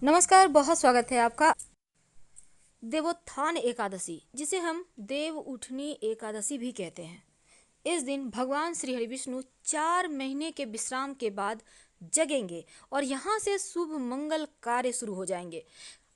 नमस्कार, बहुत स्वागत है आपका। देवोत्थान एकादशी, जिसे हम देव उठनी एकादशी भी कहते हैं। इस दिन भगवान श्री हरि विष्णु 4 महीने के विश्राम के बाद जगेंगे और यहाँ से शुभ मंगल कार्य शुरू हो जाएंगे।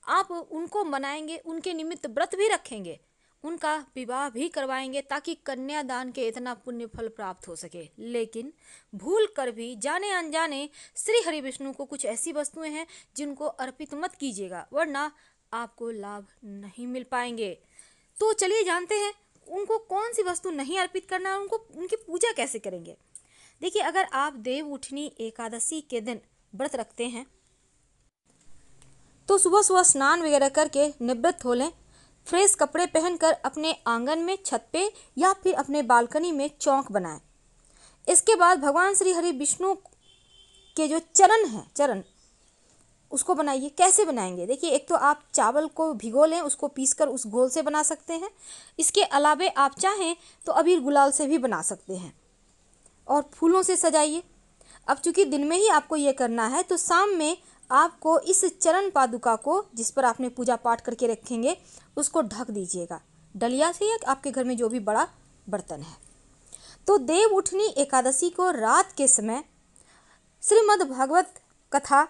आप उनको मनाएंगे, उनके निमित्त व्रत भी रखेंगे, उनका विवाह भी करवाएंगे ताकि कन्यादान के इतना पुण्य फल प्राप्त हो सके। लेकिन भूल कर भी जाने अनजाने श्री हरि विष्णु को कुछ ऐसी वस्तुएं हैं जिनको अर्पित मत कीजिएगा, वरना आपको लाभ नहीं मिल पाएंगे। तो चलिए जानते हैं उनको कौन सी वस्तु नहीं अर्पित करना है, उनको उनकी पूजा कैसे करेंगे। देखिए, अगर आप देव उठनी एकादशी के दिन व्रत रखते हैं तो सुबह सुबह स्नान वगैरह करके निवृत्त हो लें। फ्रेश कपड़े पहनकर अपने आंगन में, छत पे या फिर अपने बालकनी में चौक बनाएं। इसके बाद भगवान श्री हरि विष्णु के जो चरण उसको बनाइए। कैसे बनाएंगे? देखिए, एक तो आप चावल को भिगो लें, उसको पीसकर उस घोल से बना सकते हैं। इसके अलावे आप चाहें तो अबीर गुलाल से भी बना सकते हैं और फूलों से सजाइए। अब चूंकि दिन में ही आपको ये करना है, तो शाम में आपको इस चरण पादुका को, जिस पर आपने पूजा पाठ करके रखेंगे, उसको ढक दीजिएगा डलिया से या आपके घर में जो भी बड़ा बर्तन है। तो देव उठनी एकादशी को रात के समय श्रीमद् भागवत कथा,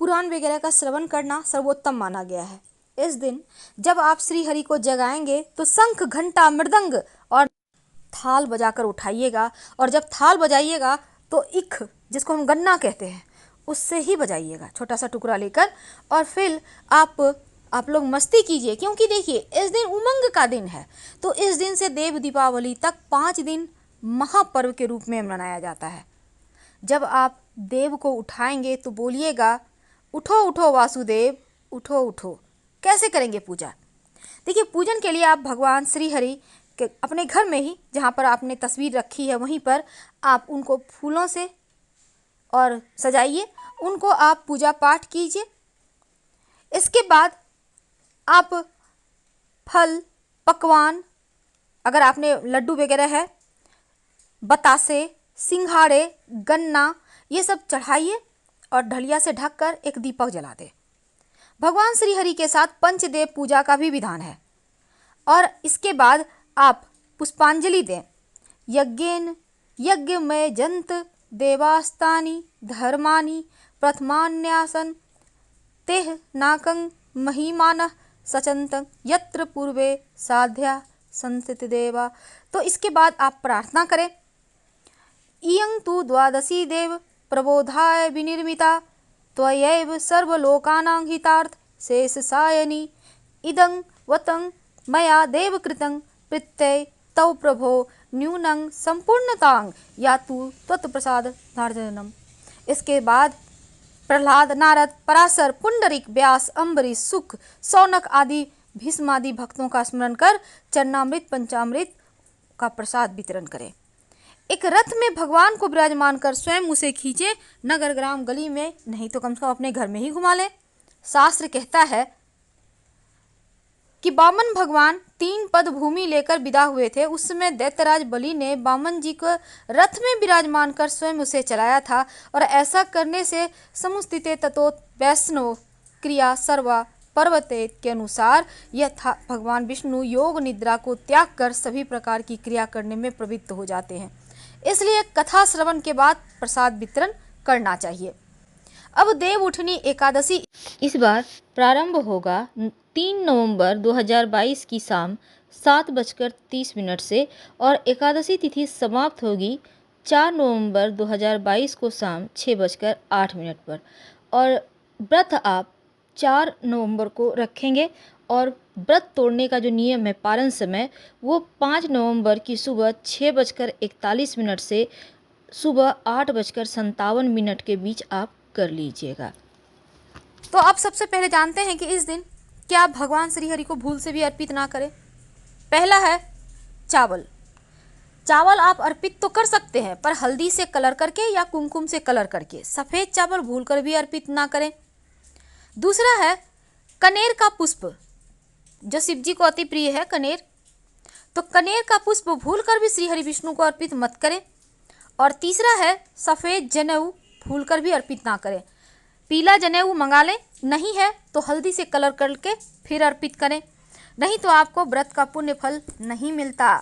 पुराण वगैरह का श्रवण करना सर्वोत्तम माना गया है। इस दिन जब आप श्री हरि को जगाएंगे तो शंख, घंटा, मृदंग और थाल बजाकर उठाइएगा। और जब थाल बजाइएगा तो इख, जिसको हम गन्ना कहते हैं, उससे ही बजाइएगा, छोटा सा टुकड़ा लेकर। और फिर आप लोग मस्ती कीजिए, क्योंकि देखिए इस दिन उमंग का दिन है। तो इस दिन से देव दीपावली तक 5 दिन महापर्व के रूप में मनाया जाता है। जब आप देव को उठाएंगे तो बोलिएगा, उठो उठो वासुदेव, उठो उठो। कैसे करेंगे पूजा? देखिए, पूजन के लिए आप भगवान श्री हरि के अपने घर में ही, जहाँ पर आपने तस्वीर रखी है, वहीं पर आप उनको फूलों से और सजाइए, उनको आप पूजा पाठ कीजिए। इसके बाद आप फल, पकवान, अगर आपने लड्डू वगैरह है, बतासे, सिंघाड़े, गन्ना, ये सब चढ़ाइए और ढलिया से ढककर एक दीपक जला दे। भगवान श्री हरि के साथ पंचदेव पूजा का भी विधान है। और इसके बाद आप पुष्पांजलि दें। यज्ञेन यज्ञमय जंत देवास्तानि धर्मानि प्रथमान्यासन तेह नाकं महिमानः सचंतं यत्र पूर्वे साध्या संस्थित देवा। तो इसके बाद आप प्रार्थना करें। इयं तु द्वादशी देव प्रबोधाय विनिर्मिता त्वयैव सर्वलोकानां हितार्थ शेषसायनी इदं वतं मया देवकृतं प्रत्यय तव प्रभो न्यूनं संपूर्णतां यातु त्वत्प्रसादार्जनम्। इसके बाद प्रहलाद, नारद, पराशर, पुंडरीक, व्यास, अम्बरीश, सुख, शौनक आदि भीष्मादि भक्तों का स्मरण कर चरणामृत, पंचामृत का प्रसाद वितरण करें। एक रथ में भगवान को विराजमान कर स्वयं उसे खींचे, नगर ग्राम गली में नहीं तो कम से कम अपने घर में ही घुमा लें। शास्त्र कहता है कि वामन भगवान 3 पद भूमि लेकर विदा हुए थे। उस समय दैत्यराज बलि ने वामन जी को रथ में विराजमान कर स्वयं उसे चलाया था। और ऐसा करने से समुस्थिते ततो वैष्णव क्रिया सर्वा पर्वते के अनुसार यह था, भगवान विष्णु योग निद्रा को त्याग कर सभी प्रकार की क्रिया करने में प्रवृत्त हो जाते हैं। इसलिए कथा श्रवण के बाद प्रसाद वितरण करना चाहिए। अब देव उठनी एकादशी इस बार प्रारंभ होगा 3 नवंबर 2022 की शाम 7:30 से और एकादशी तिथि समाप्त होगी 4 नवंबर 2022 को शाम 6:08 पर। और व्रत आप 4 नवंबर को रखेंगे और व्रत तोड़ने का जो नियम है, पारण समय, वो 5 नवंबर की सुबह 6:41 से सुबह 8:57 के बीच आप कर लीजिएगा। तो आप सबसे पहले जानते हैं कि इस दिन क्या आप भगवान श्री हरि को भूल से भी अर्पित ना करें। पहला है चावल। चावल आप अर्पित तो कर सकते हैं, पर हल्दी से कलर करके या कुमकुम से कलर करके। सफ़ेद चावल भूलकर भी अर्पित ना करें। दूसरा है कनेर का पुष्प, जो शिव जी को अति प्रिय है, कनेर। तो कनेर का पुष्प भूलकर भी श्री हरि विष्णु को अर्पित मत करें। और तीसरा है सफ़ेद जनेऊ, भूलकर भी अर्पित ना करें। पीला जनेऊ मंगा लें नहीं है तो हल्दी से कलर करके फिर अर्पित करें, नहीं तो आपको व्रत का पुण्य फल नहीं मिलता।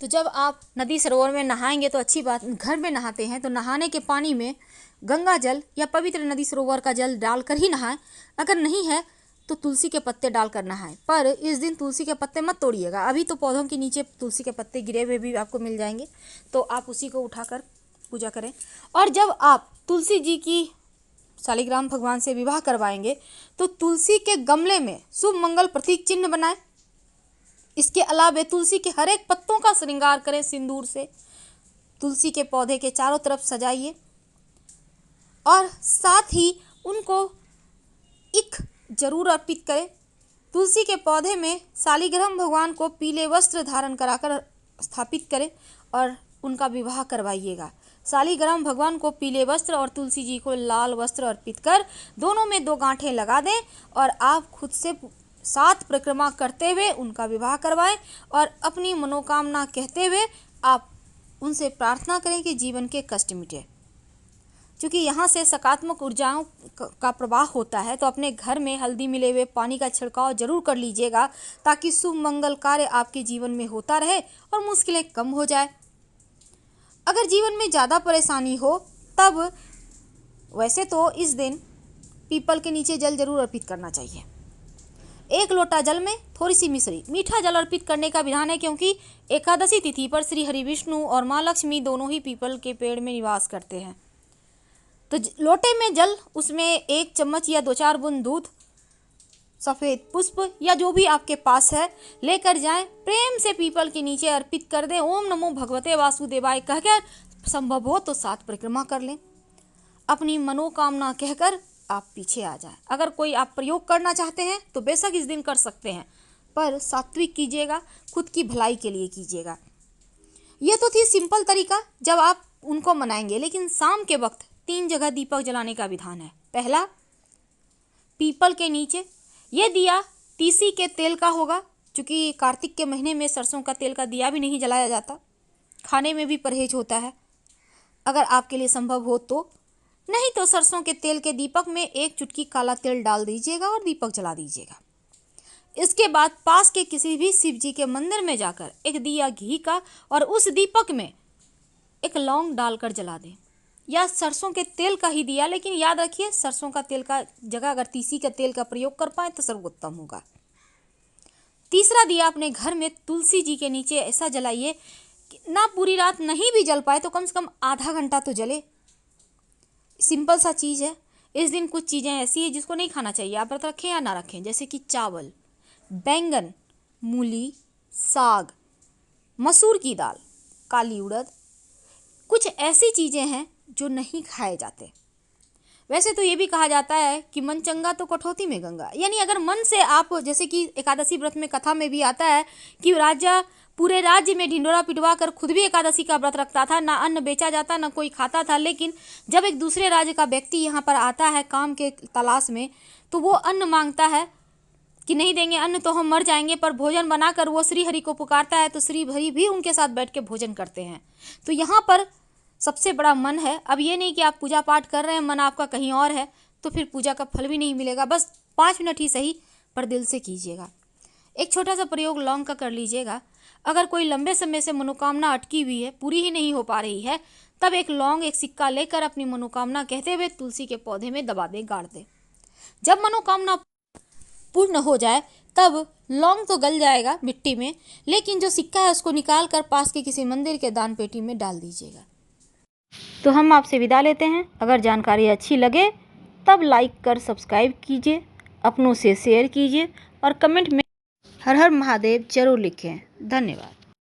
तो जब आप नदी सरोवर में नहाएंगे तो अच्छी बात, घर में नहाते हैं तो नहाने के पानी में गंगा जल या पवित्र नदी सरोवर का जल डालकर ही नहाएं। अगर नहीं है तो तुलसी के पत्ते डालकर नहाएं, पर इस दिन तुलसी के पत्ते मत तोड़िएगा। अभी तो पौधों के नीचे तुलसी के पत्ते गिरे हुए भी आपको मिल जाएंगे, तो आप उसी को उठाकर पूजा करें। और जब आप तुलसी जी की शालिग्राम भगवान से विवाह करवाएंगे तो तुलसी के गमले में शुभ मंगल प्रतीक चिन्ह बनाएं। इसके अलावा तुलसी के हर एक पत्तों का श्रृंगार करें सिंदूर से। तुलसी के पौधे के चारों तरफ सजाइए और साथ ही उनको इक जरूर अर्पित करें। तुलसी के पौधे में शालिग्राम भगवान को पीले वस्त्र धारण कराकर स्थापित करें और उनका विवाह करवाइएगा। शालिग्राम भगवान को पीले वस्त्र और तुलसी जी को लाल वस्त्र अर्पित कर दोनों में 2 गांठें लगा दें और आप खुद से 7 परिक्रमा करते हुए उनका विवाह करवाएं और अपनी मनोकामना कहते हुए आप उनसे प्रार्थना करें कि जीवन के कष्ट मिटे। क्योंकि यहाँ से सकारात्मक ऊर्जाओं का प्रवाह होता है, तो अपने घर में हल्दी मिले हुए पानी का छिड़काव जरूर कर लीजिएगा ताकि शुभ मंगल कार्य आपके जीवन में होता रहे और मुश्किलें कम हो जाए। अगर जीवन में ज़्यादा परेशानी हो तब वैसे तो इस दिन पीपल के नीचे जल जरूर अर्पित करना चाहिए। 1 लोटा जल में थोड़ी सी मिश्री, मीठा जल अर्पित करने का विधान है, क्योंकि एकादशी तिथि पर श्री हरि विष्णु और माँ लक्ष्मी दोनों ही पीपल के पेड़ में निवास करते हैं। तो लोटे में जल, उसमें 1 चम्मच या 2-4 बूंद दूध, सफ़ेद पुष्प या जो भी आपके पास है लेकर जाएं। प्रेम से पीपल के नीचे अर्पित कर दें। ओम नमो भगवते वासुदेवाय कहकर संभव हो तो 7 परिक्रमा कर लें। अपनी मनोकामना कहकर आप पीछे आ जाएं। अगर कोई आप प्रयोग करना चाहते हैं तो बेशक इस दिन कर सकते हैं, पर सात्विक कीजिएगा, खुद की भलाई के लिए कीजिएगा। यह तो थी सिंपल तरीका जब आप उनको मनाएंगे, लेकिन शाम के वक्त 3 जगह दीपक जलाने का विधान है। पहला, पीपल के नीचे। ये दिया तीसी के तेल का होगा, क्योंकि कार्तिक के महीने में सरसों का तेल का दिया भी नहीं जलाया जाता, खाने में भी परहेज होता है, अगर आपके लिए संभव हो तो। नहीं तो सरसों के तेल के दीपक में 1 चुटकी काला तेल डाल दीजिएगा और दीपक जला दीजिएगा। इसके बाद पास के किसी भी शिव जी के मंदिर में जाकर 1 दिया घी का और उस दीपक में 1 लौंग डालकर जला दें, या सरसों के तेल का ही दिया, लेकिन याद रखिए सरसों का तेल का जगह अगर तीसी का तेल का प्रयोग कर पाए तो सर्वोत्तम होगा। तीसरा दिया अपने घर में तुलसी जी के नीचे ऐसा जलाइए कि ना पूरी रात नहीं भी जल पाए तो कम से कम आधा घंटा तो जले। सिंपल सा चीज़ है। इस दिन कुछ चीज़ें ऐसी है जिसको नहीं खाना चाहिए, आप व्रत रखें या ना रखें, जैसे कि चावल, बैंगन, मूली, साग, मसूर की दाल, काली उड़द, कुछ ऐसी चीज़ें हैं जो नहीं खाए जाते। वैसे तो ये भी कहा जाता है कि मन चंगा तो कठौती में गंगा, यानी अगर मन से आप, जैसे कि एकादशी व्रत में कथा में भी आता है कि राजा पूरे राज्य में ढिंडोरा पिटवा कर खुद भी एकादशी का व्रत रखता था, ना अन्न बेचा जाता ना कोई खाता था, लेकिन जब एक दूसरे राज्य का व्यक्ति यहाँ पर आता है काम के तलाश में, तो वो अन्न मांगता है कि नहीं देंगे अन्न तो हम मर जाएंगे, पर भोजन बनाकर वो श्री हरि को पुकारता है तो श्री हरि भी उनके साथ बैठ के भोजन करते हैं। तो यहाँ पर सबसे बड़ा मन है। अब ये नहीं कि आप पूजा पाठ कर रहे हैं, मन आपका कहीं और है, तो फिर पूजा का फल भी नहीं मिलेगा। बस 5 मिनट ही सही, पर दिल से कीजिएगा। एक छोटा सा प्रयोग लौंग का कर लीजिएगा। अगर कोई लंबे समय से मनोकामना अटकी हुई है, पूरी ही नहीं हो पा रही है, तब 1 लौंग 1 सिक्का लेकर अपनी मनोकामना कहते हुए तुलसी के पौधे में दबा दें, गाड़ दें। जब मनोकामना पूर्ण हो जाए तब लौंग तो गल जाएगा मिट्टी में, लेकिन जो सिक्का है उसको निकाल कर पास के किसी मंदिर के दान पेटी में डाल दीजिएगा। तो हम आपसे विदा लेते हैं। अगर जानकारी अच्छी लगे तब लाइक कर सब्सक्राइब कीजिए, अपनों से शेयर कीजिए और कमेंट में हर हर महादेव जरूर लिखें। धन्यवाद।